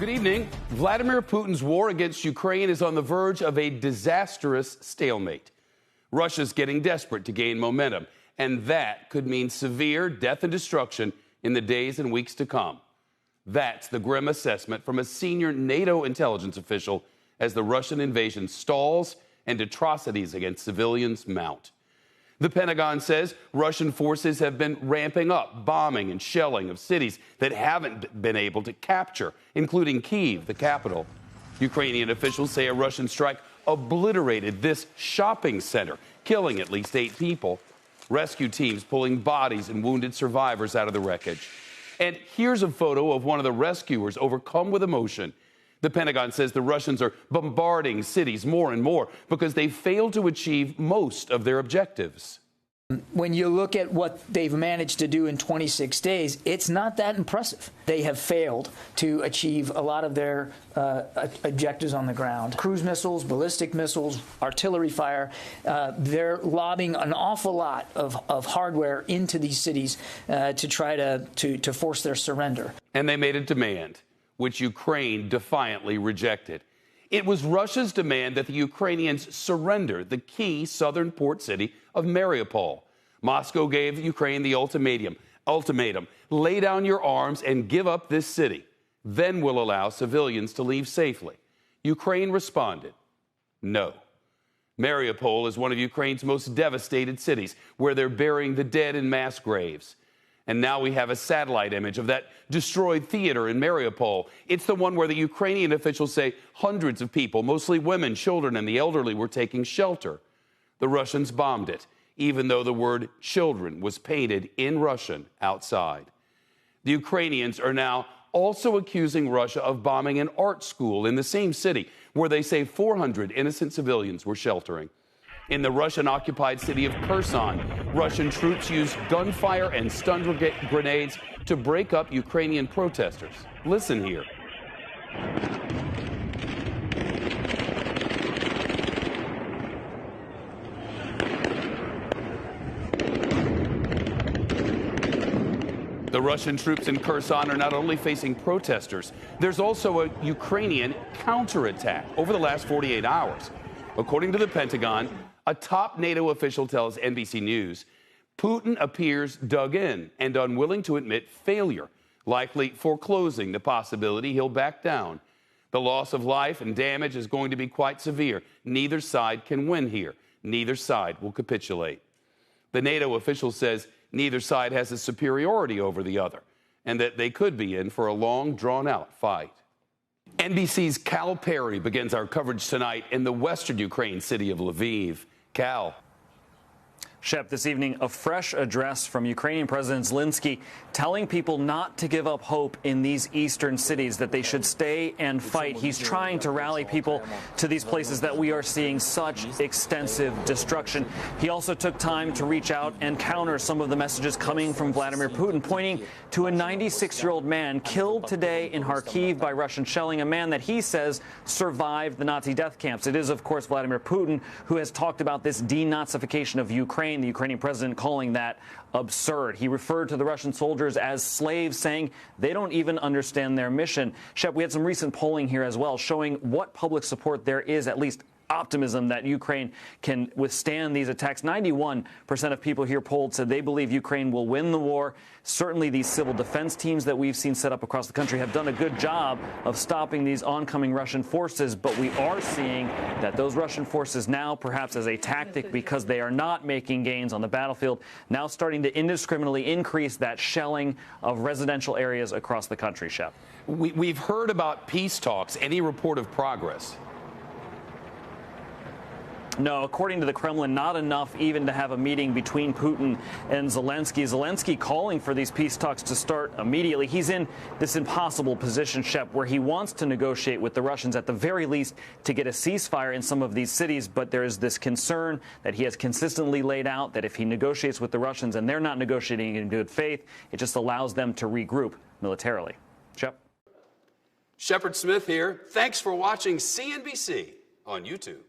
Good evening. Vladimir Putin's war against Ukraine is on the verge of a disastrous stalemate. Russia's getting desperate to gain momentum, and that could mean severe death and destruction in the days and weeks to come. That's the grim assessment from a senior NATO intelligence official as the Russian invasion stalls and atrocities against civilians mount. The Pentagon says Russian forces have been ramping up bombing and shelling of cities that haven't been able to capture, including Kyiv, the capital. Ukrainian officials say a Russian strike obliterated this shopping center, killing at least 8 people. Rescue teams pulling bodies and wounded survivors out of the wreckage. And here's a photo of one of the rescuers overcome with emotion. The Pentagon says the Russians are bombarding cities more and more because they failed to achieve most of their objectives. When you look at what they've managed to do in 26 days, it's not that impressive. They have failed to achieve a lot of their objectives on the ground. Cruise missiles, ballistic missiles, artillery fire, they're lobbing an awful lot of hardware into these cities to try to force their surrender. And they made a demand, which Ukraine defiantly rejected. It was Russia's demand that the Ukrainians surrender the key southern port city of Mariupol. Moscow gave Ukraine the ultimatum, lay down your arms and give up this city. Then we'll allow civilians to leave safely. Ukraine responded, no. Mariupol is one of Ukraine's most devastated cities, where they're burying the dead in mass graves. And now we have a satellite image of that destroyed theater in Mariupol. It's the one where the Ukrainian officials say hundreds of people, mostly women, children, and the elderly, were taking shelter. The Russians bombed it, even though the word children was painted in Russian outside. The Ukrainians are now also accusing Russia of bombing an art school in the same city, where they say 400 innocent civilians were sheltering. In the Russian-occupied city of Kherson, Russian troops used gunfire and stun grenades to break up Ukrainian protesters. Listen here. The Russian troops in Kherson are not only facing protesters, there's also a Ukrainian counterattack over the last 48 hours. According to the Pentagon, a top NATO official tells NBC News, Putin appears dug in and unwilling to admit failure, likely foreclosing the possibility he'll back down. The loss of life and damage is going to be quite severe. Neither side can win here. Neither side will capitulate. The NATO official says neither side has a superiority over the other, and that they could be in for a long, drawn-out fight. NBC's Cal Perry begins our coverage tonight in the western Ukraine city of Lviv. Cal. Shep, this evening, a fresh address from Ukrainian President Zelensky telling people not to give up hope in these eastern cities, that they should stay and fight. He's trying to rally people to these places that we are seeing such extensive destruction. He also took time to reach out and counter some of the messages coming from Vladimir Putin, pointing to a 96-year-old man killed today in Kharkiv by Russian shelling, a man that he says survived the Nazi death camps. It is, of course, Vladimir Putin who has talked about this denazification of Ukraine, the Ukrainian president calling that absurd. He referred to the Russian soldiers as slaves, saying they don't even understand their mission. Shep, we had some recent polling here as well showing what public support there is, at least optimism that Ukraine can withstand these attacks. 91% of people here polled said they believe Ukraine will win the war. Certainly these civil defense teams that we've seen set up across the country have done a good job of stopping these oncoming Russian forces, but we are seeing that those Russian forces now, perhaps as a tactic because they are not making gains on the battlefield, now starting to indiscriminately increase that shelling of residential areas across the country, Shep. We've heard about peace talks. Any report of progress? No, according to the Kremlin, not enough even to have a meeting between Putin and Zelensky. Zelensky calling for these peace talks to start immediately. He's in this impossible position, Shep, where he wants to negotiate with the Russians at the very least to get a ceasefire in some of these cities. But there is this concern that he has consistently laid out that if he negotiates with the Russians and they're not negotiating in good faith, it just allows them to regroup militarily. Shep. Shepard Smith here. Thanks for watching CNBC on YouTube.